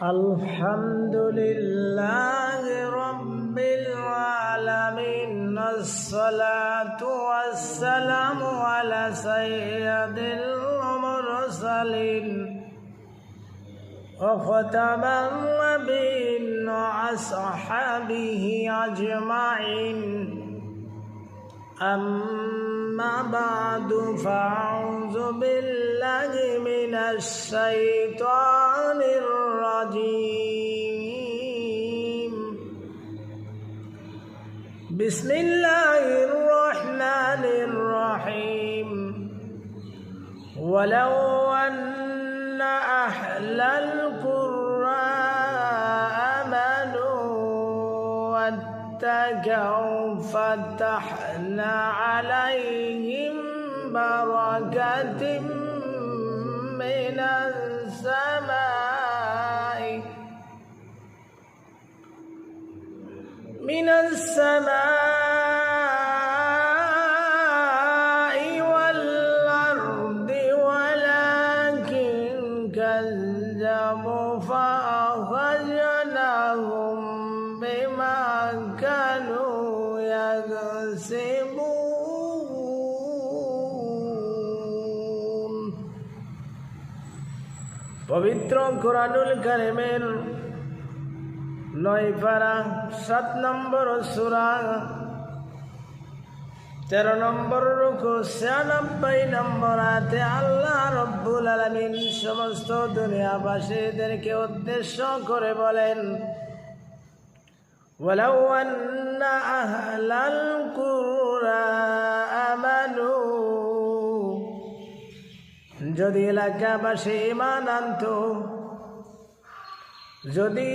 Alhamdulillahi Rabbil Alamin. As-salatu was-salamu ala sayyidil mursalin wa khataman nabiyyin wa ashabihi ajma'in. أما بعد فأعوذ بالله من الشيطان الرجيم. بسم الله الرحمن الرحيم. ولو أن أهل القرى آمنوا واتقوا فتحنا عليهم بركات من السماء والأرض ولكن كذبوا فأخرجناهم بما كانوا يكسبون. পবিত্র কোরআনুল কারীমের 9 পারা 7 নম্বর সূরা 13 নম্বর রুকু 96 নম্বর আয়াতে আল্লাহ রাব্বুল আলামিন সমস্ত দুনিয়াবাসীদেরকে উদ্দেশ্য করে বলেন, ওয়ালাউ আন্না আহলাল কুরআ আমানু, যদি এলাকাবাসী ঈমান আনতো, যদি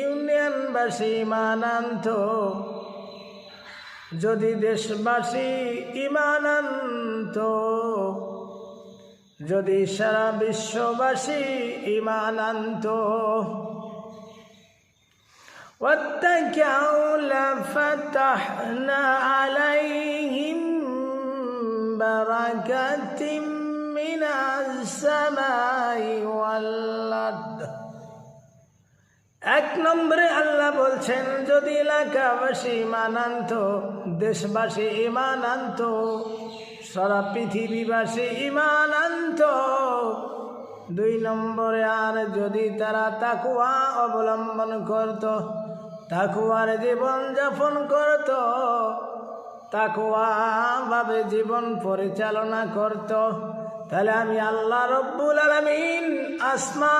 ইউনিয়নবাসী ঈমান আনতো, যদি দেশবাসী ঈমান আনতো, যদি সারা বিশ্ববাসী ঈমান আনতো, واتقوا لفتحنا عليهم بركات من السماء والأرض. এক নম্বরে আল্লাহ বলছেন, যদি এলাকাবাসী ঈমান আনতো, দেশবাসী ঈমান আনতো, সারা পৃথিবীবাসী ঈমান আনতো। 2 নম্বরে আর যদি তারা তাকওয়া অবলম্বন করত, তাকওয়ার জীবন যাপন করত, তাকওয়া ভাবে জীবন পরিচালনা করত, তাহলে আমি আল্লাহ রব্বুল আলামিন আসমান